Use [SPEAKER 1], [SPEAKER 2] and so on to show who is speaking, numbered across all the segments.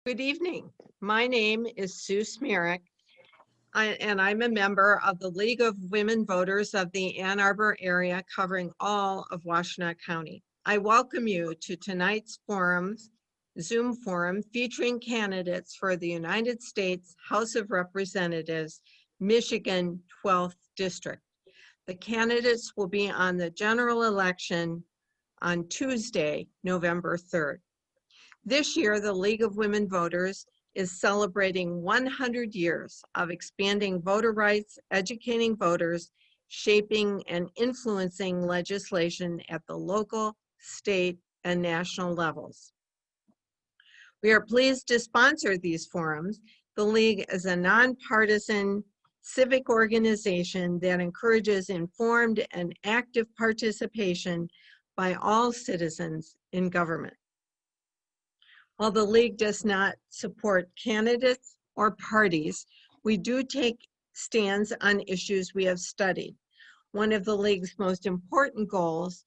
[SPEAKER 1] Good evening. My name is Sue Smierick, and I'm a member of the League of Women Voters of the Ann Arbor area covering all of Washtenaw County. I welcome you to tonight's Zoom forum featuring candidates for the United States House of Representatives, Michigan 12th District. The candidates will be on the general election on Tuesday, November 3rd. This year, the League of Women Voters is celebrating 100 years of expanding voter rights, educating voters, shaping and influencing legislation at the local, state, and national levels. We are pleased to sponsor these forums. The League is a nonpartisan civic organization that encourages informed and active participation by all citizens in government. While the League does not support candidates or parties, we do take stands on issues we have studied. One of the League's most important goals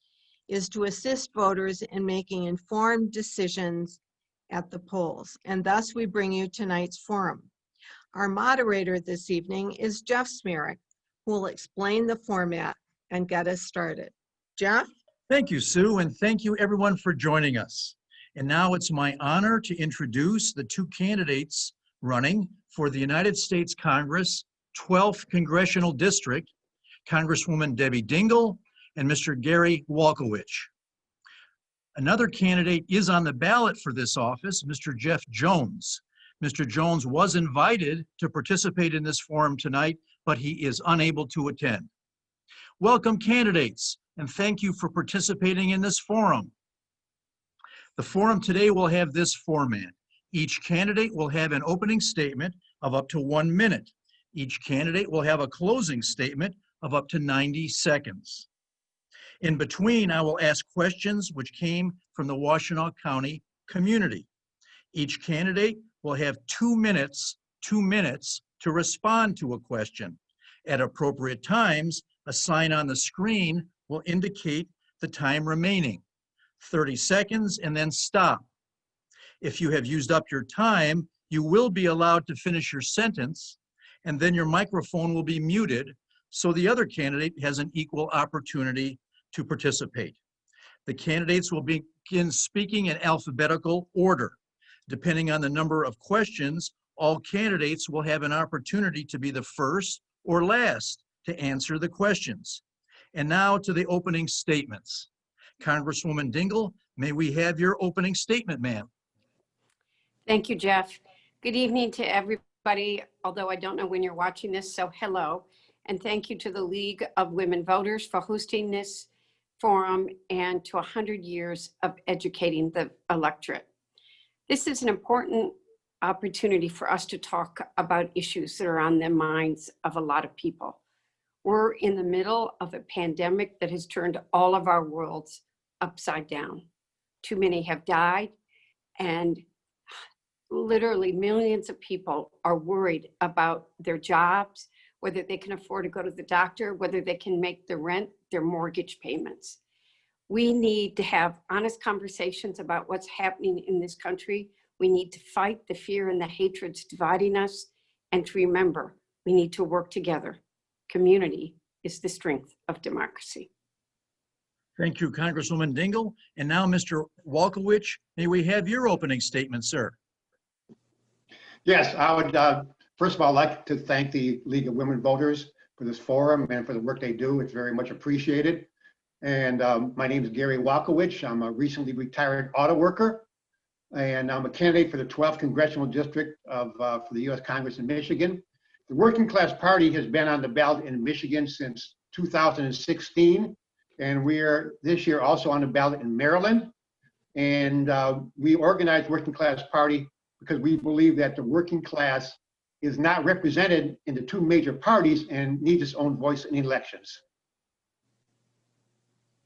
[SPEAKER 1] is to assist voters in making informed decisions at the polls, and thus we bring you tonight's forum. Our moderator this evening is Jeff Smierick, who will explain the format and get us started. Jeff?
[SPEAKER 2] Thank you, Sue, and thank you everyone for joining us. And now it's my honor to introduce the two candidates running for the United States Congress 12th Congressional District, Congresswoman Debbie Dingell and Mr. Gary Waikowicz. Another candidate is on the ballot for this office, Mr. Jeff Jones. Mr. Jones was invited to participate in this forum tonight, but he is unable to attend. Welcome, candidates, and thank you for participating in this forum. The forum today will have this format. Each candidate will have an opening statement of up to 1 minute. Each candidate will have a closing statement of up to 90 seconds. In between, I will ask questions which came from the Washtenaw County community. Each candidate will have 2 minutes to respond to a question. At appropriate times, a sign on the screen will indicate the time remaining. 30 seconds and then stop. If you have used up your time, you will be allowed to finish your sentence, and then your microphone will be muted so the other candidate has an equal opportunity to participate. The candidates will begin speaking in alphabetical order. Depending on the number of questions, all candidates will have an opportunity to be the first or last to answer the questions. And now to the opening statements. Congresswoman Dingell, may we have your opening statement, ma'am?
[SPEAKER 3] Thank you, Jeff. Good evening to everybody, although I don't know when you're watching this, so hello. And thank you to the League of Women Voters for hosting this forum and to 100 years of educating the electorate. This is an important opportunity for us to talk about issues that are on the minds of a lot of people. We're in the middle of a pandemic that has turned all of our worlds upside down. Too many have died, and literally millions of people are worried about their jobs, whether they can afford to go to the doctor, whether they can make the rent, their mortgage payments. We need to have honest conversations about what's happening in this country. We need to fight the fear and the hatreds dividing us, and to remember, we need to work together. Community is the strength of democracy.
[SPEAKER 2] Thank you, Congresswoman Dingell. And now, Mr. Waikowicz, may we have your opening statement, sir?
[SPEAKER 4] Yes, I would first of all like to thank the League of Women Voters for this forum and for the work they do. It's very much appreciated. And my name is Gary Waikowicz. I'm a recently retired auto worker, and I'm a candidate for the 12th Congressional District for the U.S. Congress in Michigan. The Working Class Party has been on the ballot in Michigan since 2016, and we are this year also on the ballot in Maryland. And we organized Working Class Party because we believe that the working class is not represented in the two major parties and needs its own voice in elections.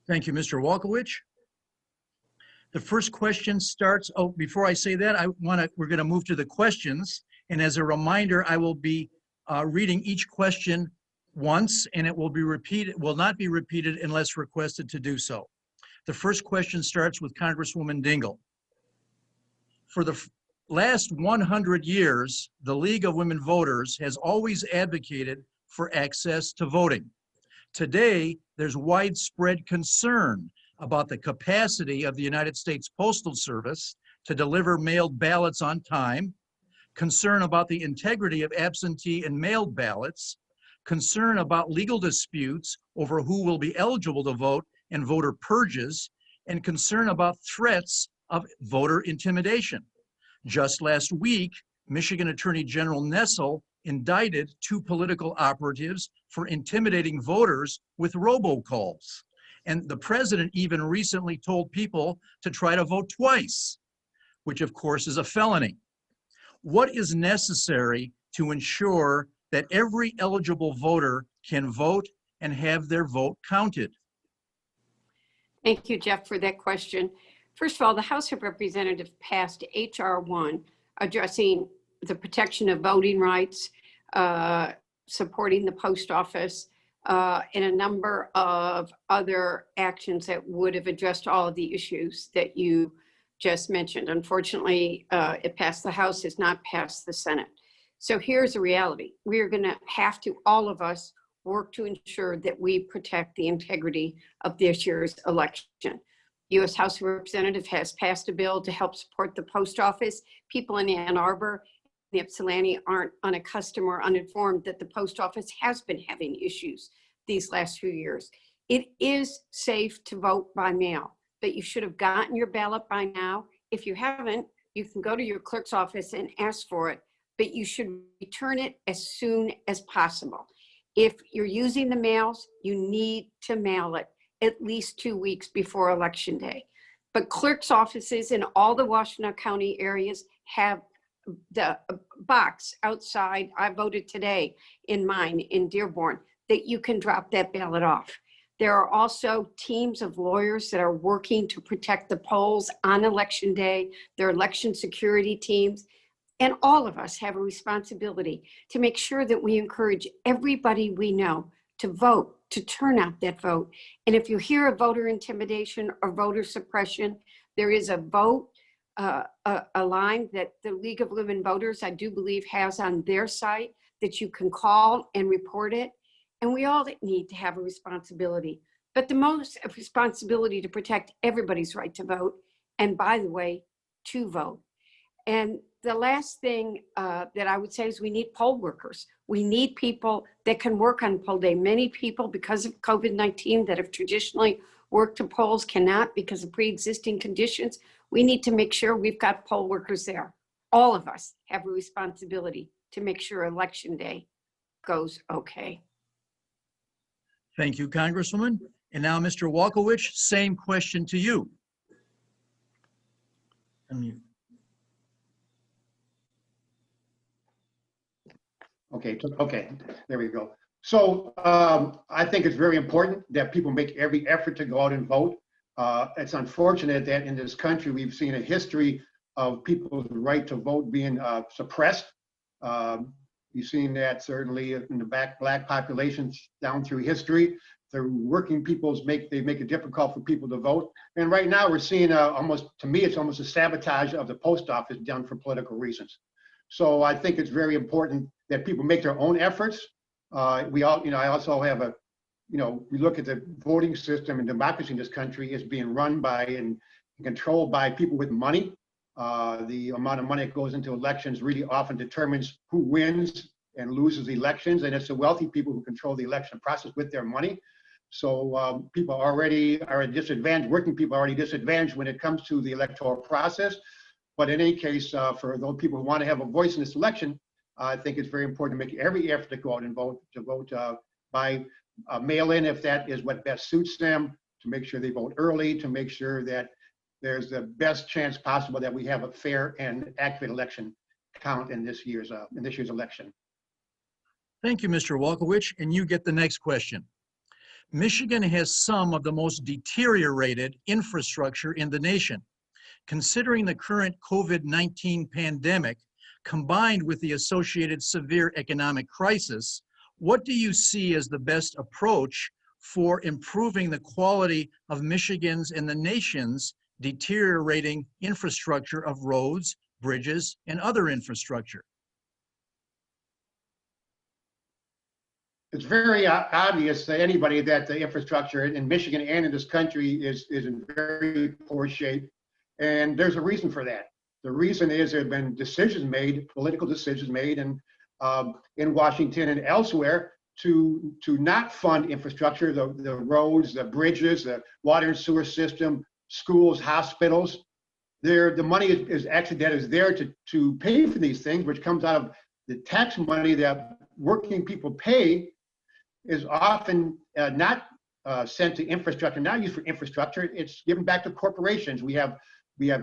[SPEAKER 2] Thank you, Mr. Waikowicz. The first question starts, oh, before I say that, we're gonna move to the questions. And as a reminder, I will be reading each question once, and it will not be repeated unless requested to do so. The first question starts with Congresswoman Dingell. Last 100 years, the League of Women Voters has always advocated for access to voting. Today, there's widespread concern about the capacity of the United States Postal Service to deliver mailed ballots on time, concern about the integrity of absentee and mailed ballots, concern about legal disputes over who will be eligible to vote and voter purges, and concern about threats of voter intimidation. Just last week, Michigan Attorney General Nessel indicted 2 political operatives for intimidating voters with robocalls. And the president even recently told people to try to vote twice, which of course is a felony. What is necessary to ensure that every eligible voter can vote and have their vote counted?
[SPEAKER 3] Thank you, Jeff, for that question. First of all, the House of Representatives passed H.R. 1 addressing the protection of voting rights, supporting the post office, and a number of other actions that would have addressed all of the issues that you just mentioned. Unfortunately, it passed the House, has not passed the Senate. So here's the reality. We are going to have to, all of us, work to ensure that we protect the integrity of this year's election. U.S. House of Representatives has passed a bill to help support the post office. People in Ann Arbor, the Ypsilanti aren't unaccustomed or uninformed that the post office has been having issues these last few years. It is safe to vote by mail, but you should have gotten your ballot by now. If you haven't, you can go to your clerk's office and ask for it, but you should return it as soon as possible. If you're using the mails, you need to mail it at least 2 weeks before Election Day. But clerk's offices in all the Washtenaw County areas have the box outside. I voted today in mine in Dearborn that you can drop that ballot off. There are also teams of lawyers that are working to protect the polls on Election Day. There are election security teams. And all of us have a responsibility to make sure that we encourage everybody we know to vote, to turn out that vote. And if you hear of voter intimidation or voter suppression, there is a vote, a line that the League of Women Voters, I do believe, has on their site that you can call and report it. And we all need to have a responsibility, but the most responsibility to protect everybody's right to vote. And by the way, to vote. And the last thing that I would say is we need poll workers. We need people that can work on poll day. Many people, because of COVID-19, that have traditionally worked to polls cannot because of pre-existing conditions. We need to make sure we've got poll workers there. All of us have a responsibility to make sure Election Day goes okay.
[SPEAKER 2] Thank you, Congresswoman. And now, Mr. Waikowicz, same question to you. Unmute.
[SPEAKER 4] Okay, there we go. So I think it's very important that people make every effort to go out and vote. It's unfortunate that in this country, we've seen a history of people's right to vote being suppressed. You've seen that certainly in the black populations down through history. The working peoples make it difficult for people to vote. And right now we're seeing to me, it's almost a sabotage of the post office done for political reasons. So I think it's very important that people make their own efforts. I also have we look at the voting system and democracy in this country is being run by and controlled by people with money. The amount of money that goes into elections really often determines who wins and loses elections, and it's the wealthy people who control the election process with their money. So people already are at disadvantage, working people are already disadvantaged when it comes to the electoral process. But in any case, for those people who want to have a voice in this election, I think it's very important to make every effort to go out and vote, by mail-in if that is what best suits them, to make sure they vote early, to make sure that there's the best chance possible that we have a fair and accurate election count in this year's election.
[SPEAKER 2] Thank you, Mr. Waikowicz, and you get the next question. Michigan has some of the most deteriorated infrastructure in the nation. Considering the current COVID-19 pandemic, combined with the associated severe economic crisis, what do you see as the best approach for improving the quality of Michigan's and the nation's deteriorating infrastructure of roads, bridges, and other infrastructure?
[SPEAKER 4] It's very obvious to anybody that the infrastructure in Michigan and in this country is in very poor shape. And there's a reason for that. The reason is there have been decisions made, political decisions made in Washington and elsewhere to not fund infrastructure, the roads, the bridges, the water and sewer system, schools, hospitals. The money is actually that is there to pay for these things, which comes out of the tax money that working people pay, is often not sent to infrastructure, not used for infrastructure. It's given back to corporations. We have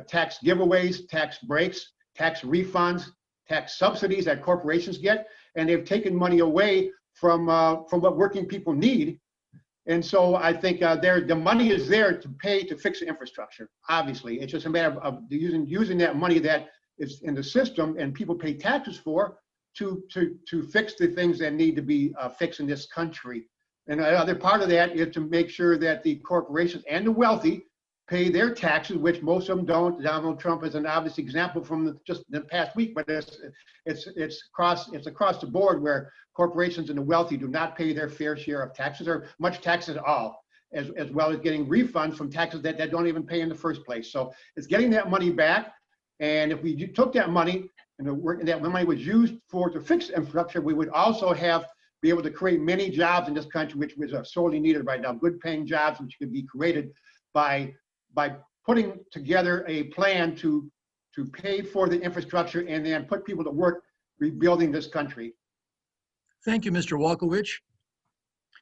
[SPEAKER 4] tax giveaways, tax breaks, tax refunds, tax subsidies that corporations get, and they've taken money away from what working people need. And so I think the money is there to pay to fix the infrastructure. Obviously, it's just a matter of using that money that is in the system and people pay taxes for to fix the things that need to be fixed in this country. And another part of that is to make sure that the corporations and the wealthy pay their taxes, which most of them don't. Donald Trump is an obvious example from just the past week, but it's across the board where corporations and the wealthy do not pay their fair share of taxes or much taxes at all, as well as getting refunds from taxes that they don't even pay in the first place. So it's getting that money back. And if we took that money and that money was used to fix infrastructure, we would also be able to create many jobs in this country, which are sorely needed right now, good paying jobs, which could be created by putting together a plan to pay for the infrastructure and then put people to work rebuilding this country.
[SPEAKER 2] Thank you, Mr. Waikowicz.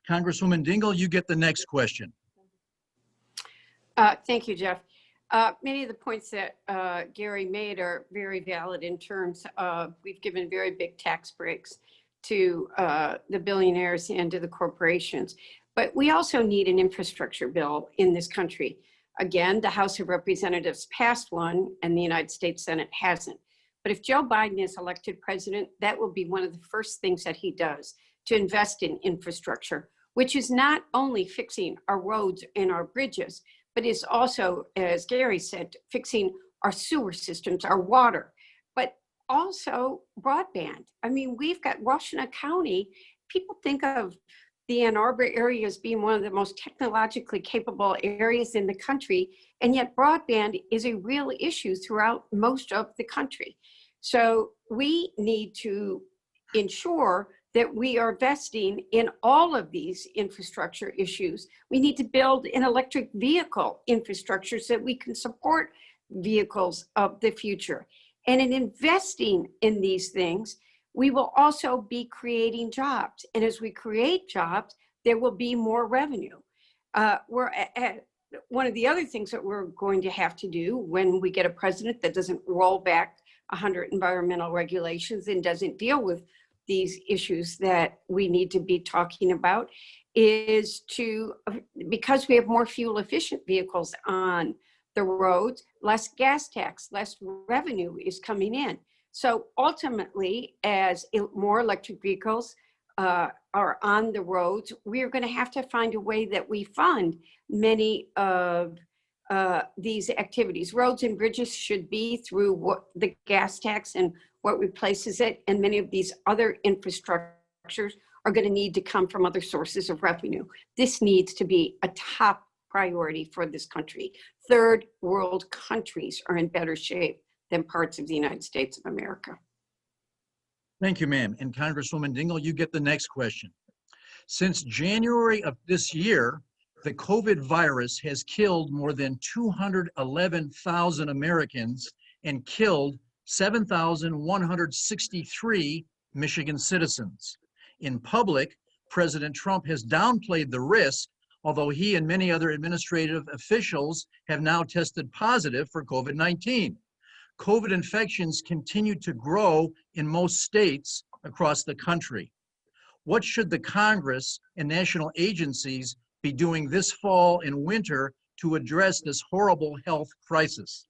[SPEAKER 2] Congresswoman Dingell, you get the next question.
[SPEAKER 3] Thank you, Jeff. Many of the points that Gary made are very valid in terms of we've given very big tax breaks to the billionaires and to the corporations. But we also need an infrastructure bill in this country. Again, the House of Representatives passed one and the United States Senate hasn't. But if Joe Biden is elected president, that will be one of the first things that he does, to invest in infrastructure, which is not only fixing our roads and our bridges, but is also, as Gary said, fixing our sewer systems, our water, but also broadband. I mean, we've got Washtenaw County. People think of the Ann Arbor area as being one of the most technologically capable areas in the country, and yet broadband is a real issue throughout most of the country. So we need to ensure that we are investing in all of these infrastructure issues. We need to build an electric vehicle infrastructure so that we can support vehicles of the future. And in investing in these things, we will also be creating jobs. And as we create jobs, there will be more revenue. One of the other things that we're going to have to do when we get a president that doesn't roll back 100 environmental regulations and doesn't deal with these issues that we need to be talking about is because we have more fuel efficient vehicles on the roads, less gas tax, less revenue is coming in. So ultimately, as more electric vehicles are on the roads, we're going to have to find a way that we fund many of these activities. Roads and bridges should be through what the gas tax and what replaces it, and many of these other infrastructures are going to need to come from other sources of revenue. This needs to be a top priority for this country. Third world countries are in better shape than parts of the United States of America.
[SPEAKER 2] Thank you, ma'am. And Congresswoman Dingell, you get the next question. Since January of this year, the COVID virus has killed more than 211,000 Americans and killed 7,163 Michigan citizens. In public, President Trump has downplayed the risk, although he and many other administrative officials have now tested positive for COVID-19. COVID infections continue to grow in most states across the country. What should the Congress and national agencies be doing this fall and winter to address this horrible health crisis?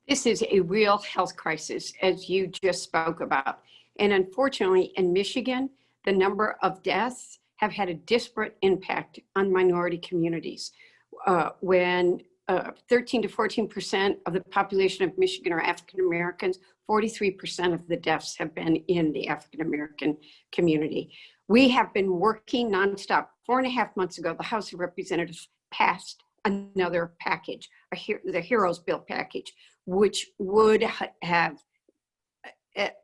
[SPEAKER 3] This is a real health crisis, as you just spoke about. And unfortunately, in Michigan, the number of deaths have had a disparate impact on minority communities. When 13 to 14% of the population of Michigan are African Americans. 43% of the deaths have been in the African American community. We have been working nonstop. 4.5 months ago, the House of Representatives passed another package, the Heroes Bill package, which would have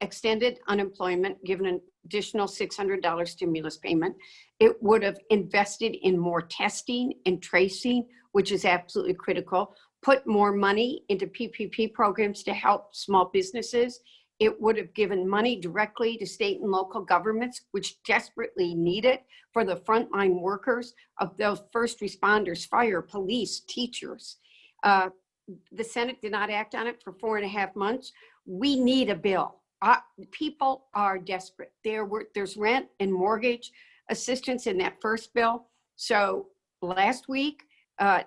[SPEAKER 3] extended unemployment, given an additional $600 stimulus payment. It would have invested in more testing and tracing, which is absolutely critical, put more money into PPP programs to help small businesses. It would have given money directly to state and local governments, which desperately need it for the frontline workers of those first responders, fire, police, teachers. The Senate did not act on it for 4.5 months. We need a bill. People are desperate. There's rent and mortgage assistance in that first bill. So last week,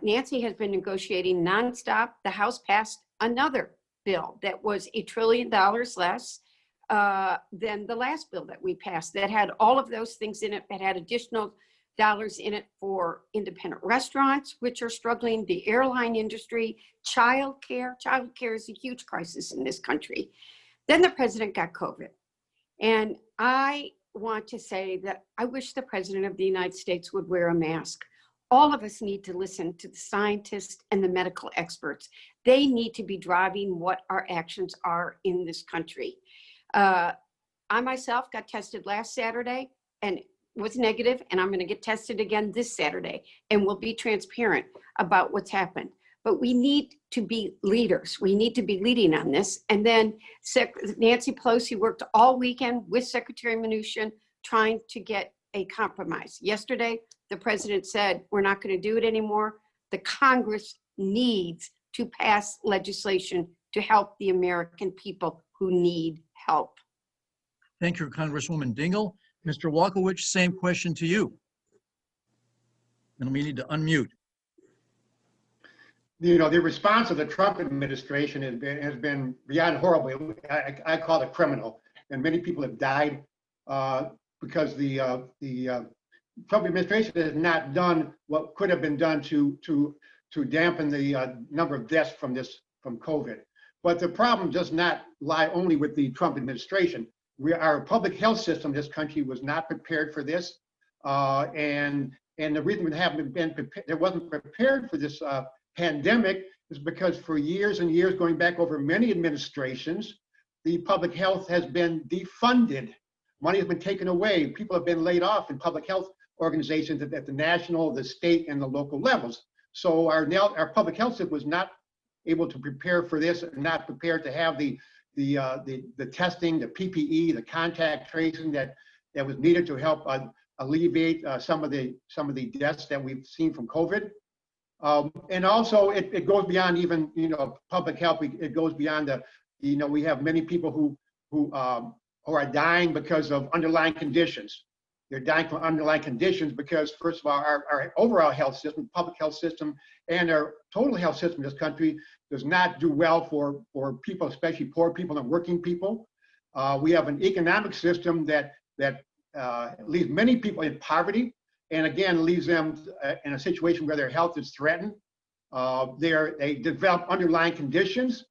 [SPEAKER 3] Nancy has been negotiating nonstop. The House passed another bill that was $1 trillion less than the last bill that we passed, that had all of those things in it, that had additional dollars in it for independent restaurants, which are struggling, the airline industry, childcare. Childcare is a huge crisis in this country. Then the president got COVID. And I want to say that I wish the president of the United States would wear a mask. All of us need to listen to the scientists and the medical experts. They need to be driving what our actions are in this country. I myself got tested last Saturday and was negative, and I'm going to get tested again this Saturday, and we'll be transparent about what's happened. But we need to be leaders. We need to be leading on this. And then Nancy Pelosi worked all weekend with Secretary Mnuchin trying to get a compromise. Yesterday, the president said, we're not going to do it anymore. The Congress needs to pass legislation to help the American people who need help.
[SPEAKER 2] Thank you, Congresswoman Dingell. Mr. Waikowicz, same question to you. And we need to unmute.
[SPEAKER 4] You know, the response of the Trump administration has been beyond horrible. I call it criminal, and many people have died because the Trump administration has not done what could have been done to dampen the number of deaths from COVID. But the problem does not lie only with the Trump administration. Our public health system in this country was not prepared for this, and the reason we haven't been prepared, it wasn't prepared for this pandemic, is because for years and years, going back over many administrations, the public health has been defunded. Money has been taken away. People have been laid off in public health organizations at the national, the state, and the local levels. So our public health system was not able to prepare for this, not prepared to have the testing, the PPE, the contact tracing that was needed to help alleviate some of the deaths that we've seen from COVID. And also it goes beyond even, public health. It goes beyond we have many people who are dying because of underlying conditions. They're dying from underlying conditions because, first of all, our overall health system, public health system, and our total health system in this country does not do well for people, especially poor people and working people. We have an economic system that leaves many people in poverty, and again leaves them in a situation where their health is threatened. They develop underlying conditions,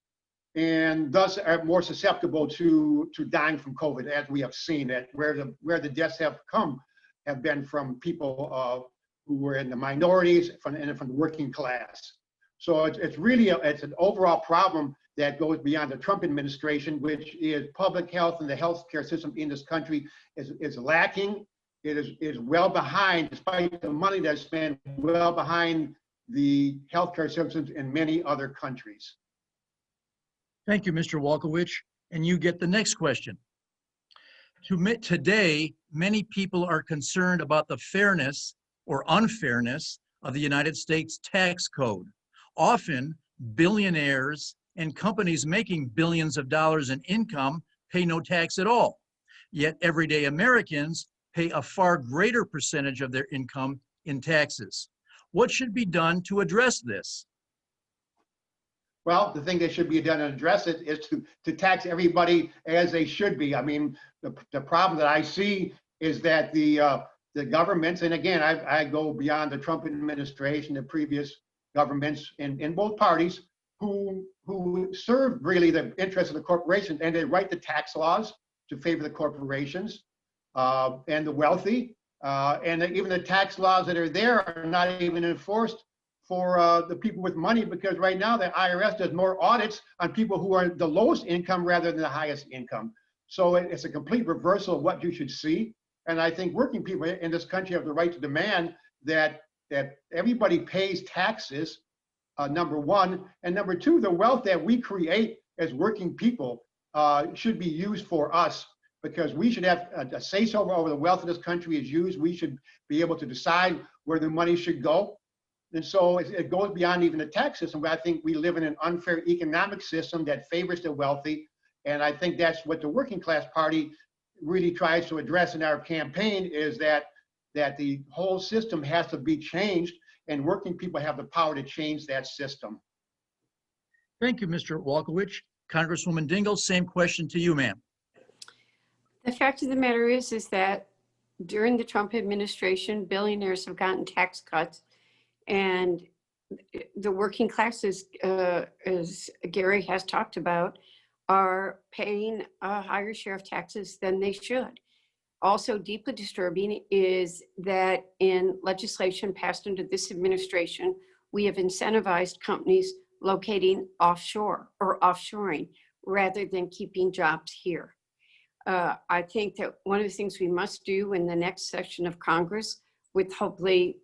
[SPEAKER 4] and thus are more susceptible to dying from COVID, as we have seen that where the deaths have been from people who were in the minorities from the working class. So it's really it's an overall problem that goes beyond the Trump administration, which is public health and the healthcare system in this country is lacking. It is well behind, despite the money that's spent, well behind the healthcare systems in many other countries.
[SPEAKER 2] Thank you, Mr. Waikowicz. And you get the next question. Today, many people are concerned about the fairness or unfairness of the United States tax code. Often, billionaires and companies making billions of dollars in income pay no tax at all. Yet everyday Americans pay a far greater percentage of their income in taxes. What should be done to address this?
[SPEAKER 4] Well, the thing that should be done to address it is to tax everybody as they should be. I mean, the problem that I see is that the governments, and again, I go beyond the Trump administration, the previous governments in both parties who serve really the interests of the corporations, and they write the tax laws to favor the corporations and the wealthy. And even the tax laws that are there are not even enforced for the people with money, because right now the IRS does more audits on people who are the lowest income rather than the highest income. So it's a complete reversal of what you should see. And I think working people in this country have the right to demand that everybody pays taxes, number one. And number two, the wealth that we create as working people should be used for us, because we should have a say-so over the wealth of this country is used. We should be able to decide where the money should go. And so it goes beyond even the tax system, but I think we live in an unfair economic system that favors the wealthy. And I think that's what the Working Class Party really tries to address in our campaign, is that the whole system has to be changed, and working people have the power to change that system.
[SPEAKER 2] Thank you, Mr. Waikowicz. Congresswoman Dingell, same question to you, ma'am.
[SPEAKER 3] The fact of the matter is that during the Trump administration, billionaires have gotten tax cuts, and the working classes, as Gary has talked about, are paying a higher share of taxes than they should. Also deeply disturbing is that in legislation passed under this administration, we have incentivized companies locating offshore or offshoring rather than keeping jobs here. I think that one of the things we must do in the next session of Congress, with hopefully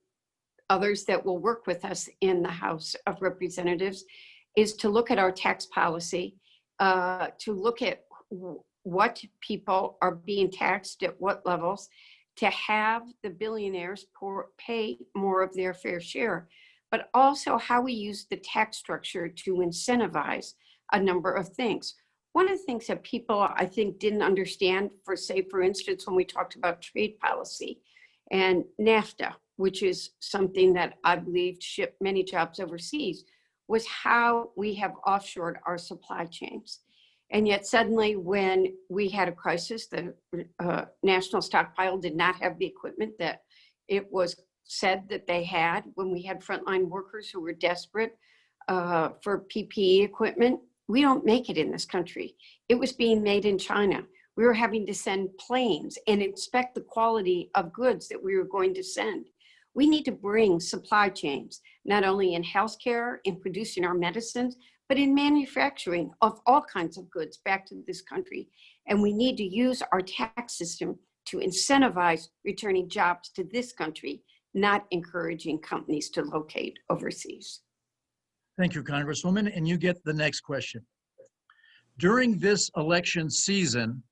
[SPEAKER 3] others that will work with us in the House of Representatives, is to look at our tax policy, to look at what people are being taxed at what levels, to have the billionaires pay more of their fair share, but also how we use the tax structure to incentivize a number of things. One of the things that people, I think, didn't understand, for instance, when we talked about trade policy and NAFTA, which is something that I believe shipped many jobs overseas, was how we have offshored our supply chains. And yet suddenly when we had a crisis, the national stockpile did not have the equipment that it was said that they had. When we had frontline workers who were desperate for PPE equipment, we don't make it in this country. It was being made in China. We were having to send planes and inspect the quality of goods that we were going to send. We need to bring supply chains, not only in healthcare, in producing our medicines, but in manufacturing of all kinds of goods back to this country. And we need to use our tax system to incentivize returning jobs to this country, not encouraging companies to locate overseas.
[SPEAKER 2] Thank you, Congresswoman. And you get the next question. During this election season,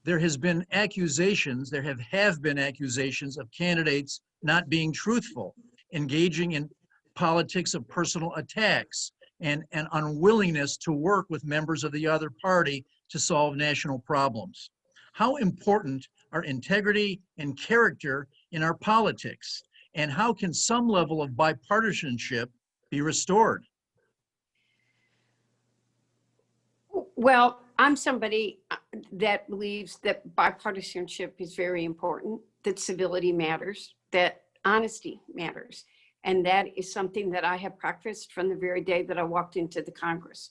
[SPEAKER 2] there have been accusations of candidates not being truthful, engaging in politics of personal attacks, and an unwillingness to work with members of the other party to solve national problems. How important are integrity and character in our politics? And how can some level of bipartisanship be restored?
[SPEAKER 3] Well, I'm somebody that believes that bipartisanship is very important, that civility matters, that honesty matters. And that is something that I have practiced from the very day that I walked into the Congress.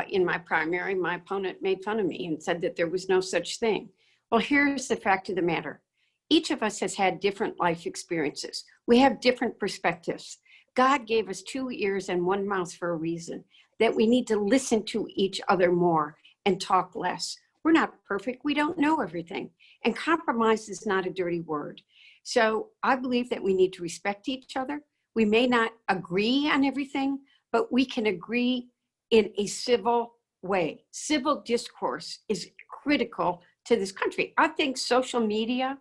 [SPEAKER 3] In my primary, my opponent made fun of me and said that there was no such thing. Well, here's the fact of the matter. Each of us has had different life experiences. We have different perspectives. God gave us 2 ears and 1 mouth for a reason, that we need to listen to each other more and talk less. We're not perfect. We don't know everything. And compromise is not a dirty word. So I believe that we need to respect each other. We may not agree on everything, but we can agree in a civil way. Civil discourse is critical to this country. I think social media,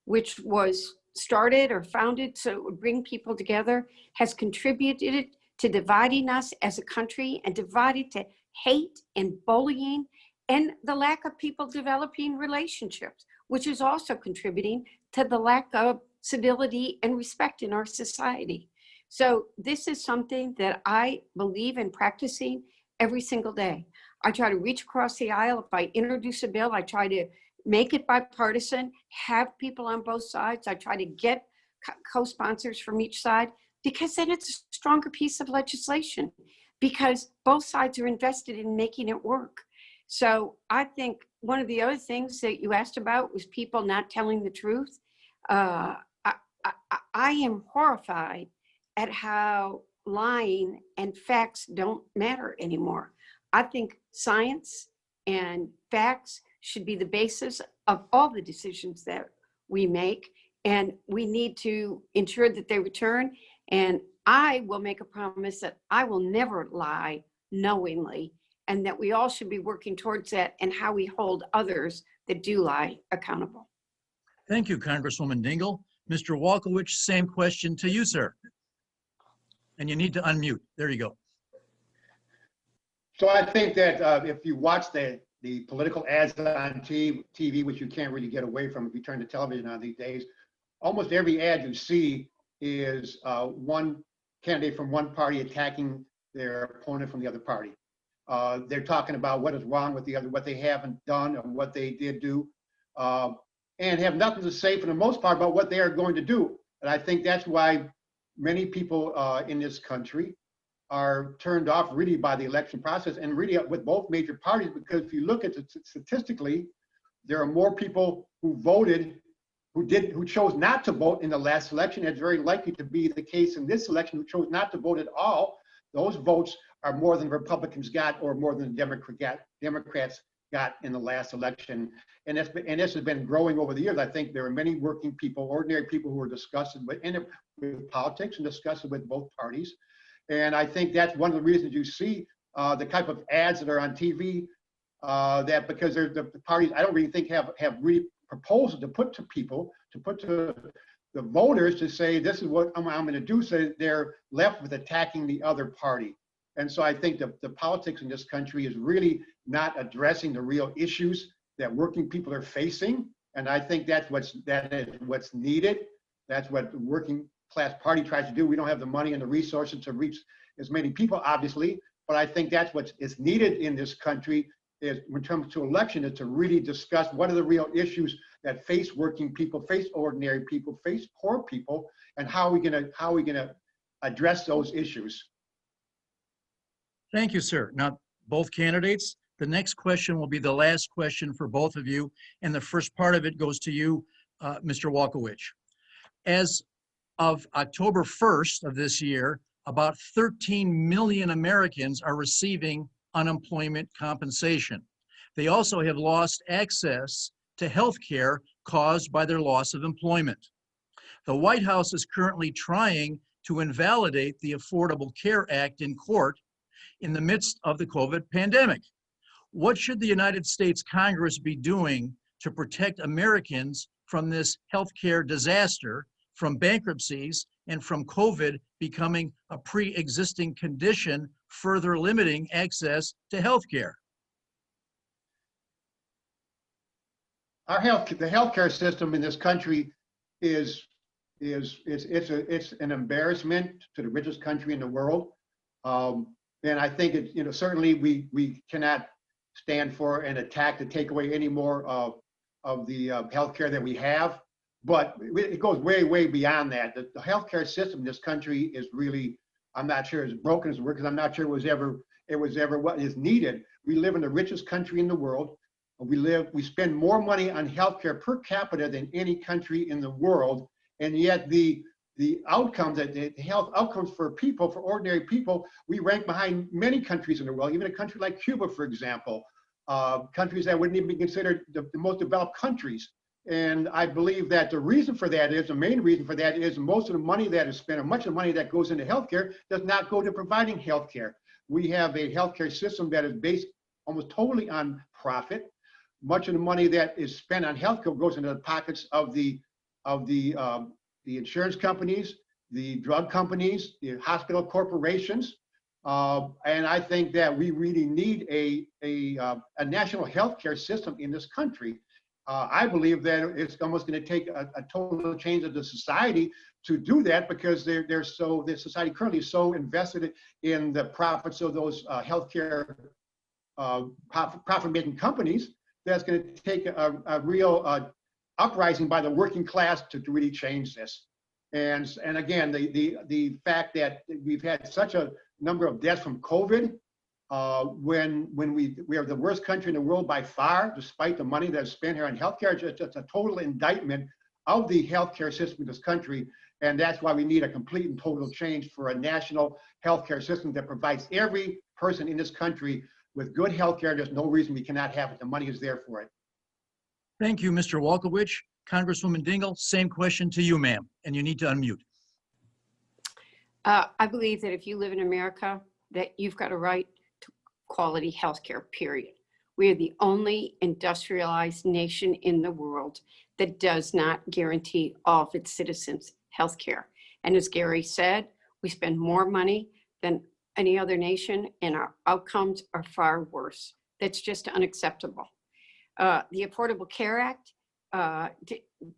[SPEAKER 3] which was started or founded so it would bring people together, has contributed to dividing us as a country and divided to hate and bullying and the lack of people developing relationships, which is also contributing to the lack of civility and respect in our society. So this is something that I believe in practicing every single day. I try to reach across the aisle. If I introduce a bill, I try to make it bipartisan, have people on both sides. I try to get co-sponsors from each side. because then it's a stronger piece of legislation, because both sides are invested in making it work. So I think one of the other things that you asked about was people not telling the truth. I am horrified at how lying and facts don't matter anymore. I think science and facts should be the basis of all the decisions that we make, and we need to ensure that they return. And I will make a promise that I will never lie knowingly, and that we all should be working towards that, and how we hold others that do lie accountable.
[SPEAKER 2] Thank you, Congresswoman Dingell. Mr. Waikowicz, same question to you, sir. And you need to unmute. There you go.
[SPEAKER 4] So I think that if you watch the political ads on TV, which you can't really get away from if you turn the television on these days, almost every ad you see is one candidate from one party attacking their opponent from the other party. They're talking about what is wrong with the other, what they haven't done or what they did do, and have nothing to say for the most part about what they are going to do. And I think that's why many people in this country are turned off really by the election process, and really with both major parties, because if you look at it statistically, there are more people who voted who chose not to vote in the last election. It's very likely to be the case in this election, who chose not to vote at all. Those votes are more than Republicans got, or more than Democrats got in the last election. And this has been growing over the years. I think there are many working people, ordinary people, who are disgusted with politics and disgusted with both parties. And I think that's one of the reasons you see the type of ads that are on TV, that because they're the parties, I don't really think have really proposals to put to people, to put to the voters, to say, this is what I'm going to do. So they're left with attacking the other party. And so I think the politics in this country is really not addressing the real issues that working people are facing. And I think that is what's needed. That's what the working class party tries to do. We don't have the money and the resources to reach as many people, obviously, but I think that's what is needed in this country, is when it comes to election, is to really discuss what are the real issues that face working people, face ordinary people, face poor people, and how are we gonna address those issues.
[SPEAKER 2] Thank you, sir. Now, both candidates, the next question will be the last question for both of you, and the first part of it goes to you, Mr. Waikowicz. As of October 1st of this year, about 13 million Americans are receiving unemployment compensation. They also have lost access to health care caused by their loss of employment. The White House is currently trying to invalidate the Affordable Care Act in court in the midst of the COVID pandemic. What should the United States Congress be doing to protect Americans from this healthcare disaster, from bankruptcies, and from COVID becoming a pre-existing condition, further limiting access to healthcare?
[SPEAKER 4] The healthcare system in this country is an embarrassment to the richest country in the world. And I think it, certainly we cannot stand for an attack to take away any more of the healthcare that we have. But it goes way, way beyond that. The healthcare system in this country is really, I'm not sure as broken as it were, because I'm not sure it was ever what is needed. We live in the richest country in the world. We spend more money on healthcare per capita than any country in the world, and yet the outcomes, the health outcomes for people, for ordinary people, we rank behind many countries in the world, even a country like Cuba, for example, countries that wouldn't even be considered the most developed countries. And I believe that the reason for that is, the main reason for that is, most of the money that is spent, or much of the money that goes into healthcare, does not go to providing healthcare. We have a healthcare system that is based almost totally on profit. Much of the money that is spent on healthcare goes into the pockets of the insurance companies, the drug companies, the hospital corporations. And I think that we really need a national healthcare system in this country. I believe that it's almost going to take a total change of the society to do that, because the society currently is so invested in the profits of those healthcare profit-making companies, that's going to take a real uprising by the working class to really change this. And again, the fact that we've had such a number of deaths from COVID, when we are the worst country in the world by far, despite the money that's spent here on healthcare. It's just a total indictment of the healthcare system in this country. And that's why we need a complete and total change for a national healthcare system that provides every person in this country with good healthcare. There's no reason we cannot have it. The money is there for it.
[SPEAKER 2] Thank you, Mr. Waikowicz. Congresswoman Dingell, same question to you, ma'am, and you need to unmute.
[SPEAKER 3] I believe that if you live in America, that you've got a right to quality healthcare, period. We are the only industrialized nation in the world that does not guarantee all of its citizens healthcare. And as Gary said, we spend more money than any other nation, and our outcomes are far worse. That's just unacceptable. The Affordable Care Act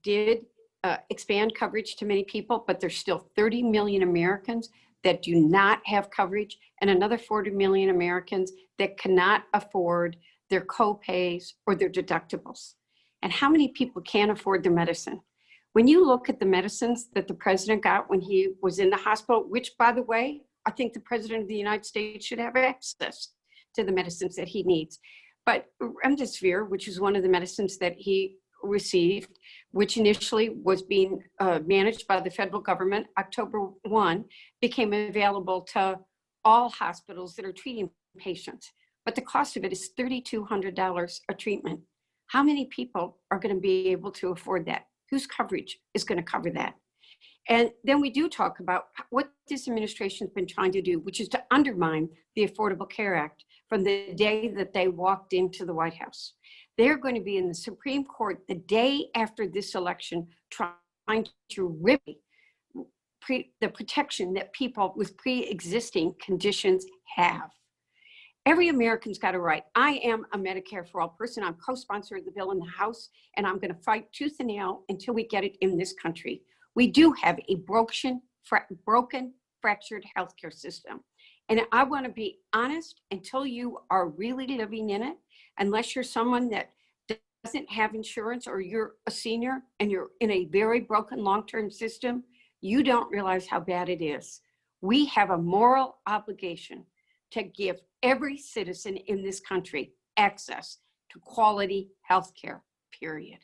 [SPEAKER 3] did expand coverage to many people, but there's still 30 million Americans that do not have coverage, and another 40 million Americans that cannot afford their co-pays or their deductibles. And how many people can't afford their medicine? When you look at the medicines that the president got when he was in the hospital, which, by the way, I think the president of the United States should have access to the medicines that he needs. But remdesivir, which is one of the medicines that he received, which initially was being managed by the federal government, October 1, became available to all hospitals that are treating patients. But the cost of it is $3,200 a treatment. How many people are going to be able to afford that? Whose coverage is going to cover that? And then we do talk about what this administration has been trying to do, which is to undermine the Affordable Care Act from the day that they walked into the White House. They're going to be in the Supreme Court the day after this election trying to rip the protection that people with pre-existing conditions have. Every American's got a right. I am a Medicare for All person. I'm co-sponsor of the bill in the House, and I'm going to fight tooth and nail until we get it in this country. We do have a broken, fractured healthcare system. And I want to be honest, until you are really living in it, unless you're someone that doesn't have insurance or you're a senior and you're in a very broken long-term system, you don't realize how bad it is. We have a moral obligation to give every citizen in this country access to quality healthcare, period.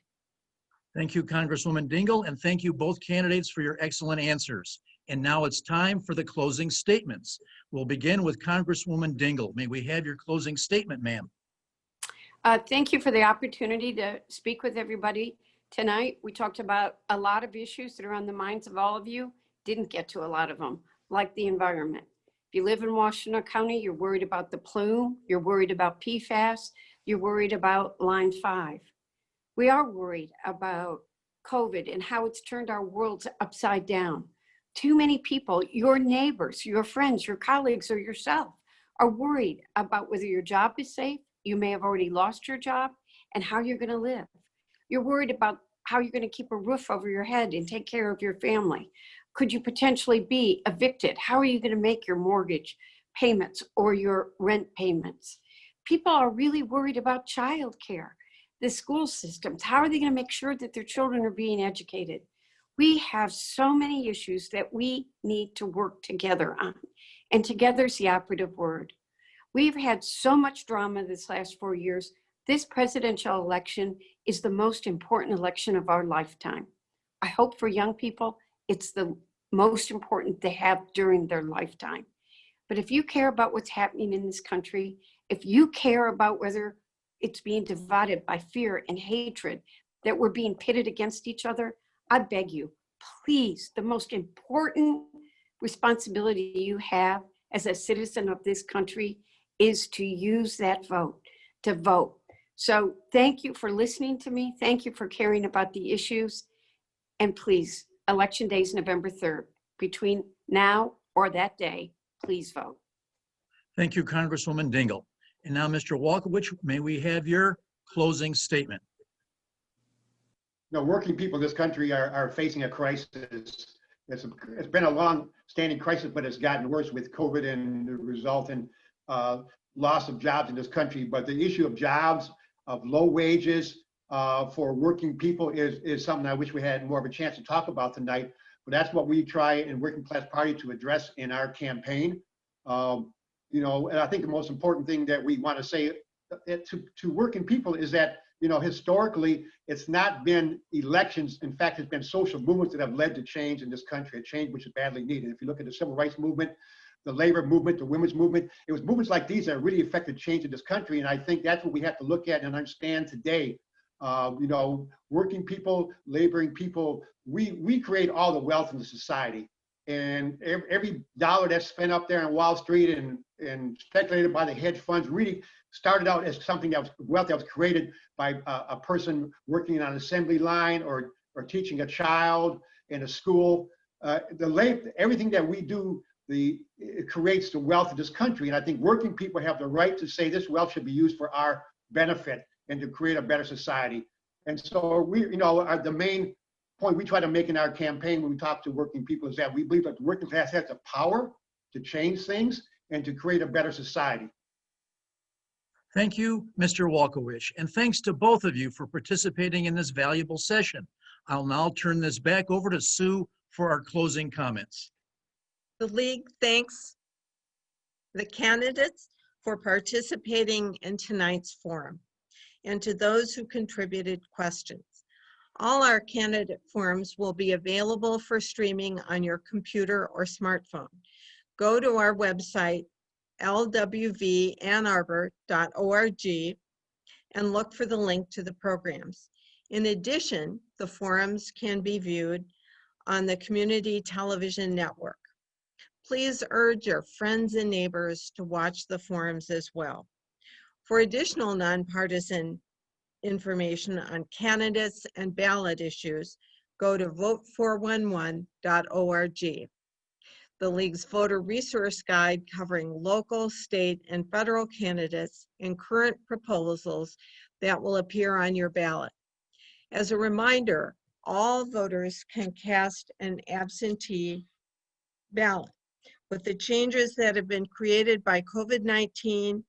[SPEAKER 2] Thank you, Congresswoman Dingell, and thank you both candidates for your excellent answers. And now it's time for the closing statements. We'll begin with Congresswoman Dingell. May we have your closing statement, ma'am?
[SPEAKER 3] Thank you for the opportunity to speak with everybody tonight. We talked about a lot of issues that are on the minds of all of you. Didn't get to a lot of them, like the environment. If you live in Washington County, you're worried about the plume, you're worried about PFAS, you're worried about Line 5. We are worried about COVID and how it's turned our worlds upside down. Too many people, your neighbors, your friends, your colleagues, or yourself are worried about whether your job is safe, you may have already lost your job, and how you're going to live. You're worried about how you're going to keep a roof over your head and take care of your family. Could you potentially be evicted? How are you going to make your mortgage payments or your rent payments? People are really worried about childcare, the school systems. How are they going to make sure that their children are being educated? We have so many issues that we need to work together on, and together is the operative word. We've had so much drama this last 4 years. This presidential election is the most important election of our lifetime. I hope for young people, it's the most important they have during their lifetime. But if you care about what's happening in this country, if you care about whether it's being divided by fear and hatred, that we're being pitted against each other, I beg you, please, the most important responsibility you have as a citizen of this country is to use that vote, to vote. So thank you for listening to me. Thank you for caring about the issues. And please, Election Day is November 3rd. Between now or that day, please vote.
[SPEAKER 2] Thank you, Congresswoman Dingell. And now, Mr. Waikowicz, may we have your closing statement?
[SPEAKER 4] You know, working people in this country are facing a crisis. It's been a long-standing crisis, but it's gotten worse with COVID and the resultant loss of jobs in this country. But the issue of jobs, of low wages for working people is something I wish we had more of a chance to talk about tonight. But that's what we try in Working Class Party to address in our campaign. You know, and I think the most important thing that we want to say to working people is that, you know, historically, it's not been elections. In fact, it's been social movements that have led to change in this country, a change which is badly needed. If you look at the civil rights movement, the labor movement, the women's movement, it was movements like these that really affected change in this country. And I think that's what we have to look at and understand today. You know, working people, laboring people, we create all the wealth in the society. And every dollar that's spent up there on Wall Street and speculated by the hedge funds really started out as something that was wealth that was created by a person working on an assembly line or teaching a child in a school. Everything that we do, it creates the wealth of this country. And I think working people have the right to say this wealth should be used for our benefit and to create a better society. And so we, you know, the main point we try to make in our campaign when we talk to working people is that we believe that the working class has the power to change things and to create a better society.
[SPEAKER 2] Thank you, Mr. Waikowicz, and thanks to both of you for participating in this valuable session. I'll now turn this back over to Sue for our closing comments.
[SPEAKER 1] The League thanks the candidates for participating in tonight's forum and to those who contributed questions. All our candidate forums will be available for streaming on your computer or smartphone. Go to our website, lwvanarbor.org, and look for the link to the programs. In addition, the forums can be viewed on the Community Television Network. Please urge your friends and neighbors to watch the forums as well. For additional nonpartisan information on candidates and ballot issues, go to vote411.org. The League's voter resource guide covering local, state, and federal candidates and current proposals that will appear on your ballot. As a reminder, all voters can cast an absentee ballot. With the changes that have been created by COVID-19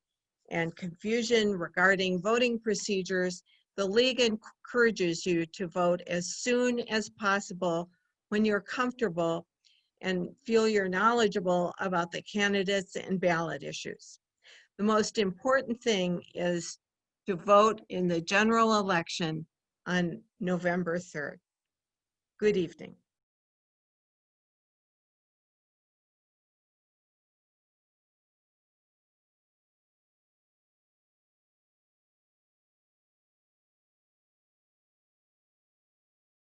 [SPEAKER 1] and confusion regarding voting procedures, the League encourages you to vote as soon as possible when you're comfortable and feel you're knowledgeable about the candidates and ballot issues. The most important thing is to vote in the general election on November 3rd. Good evening.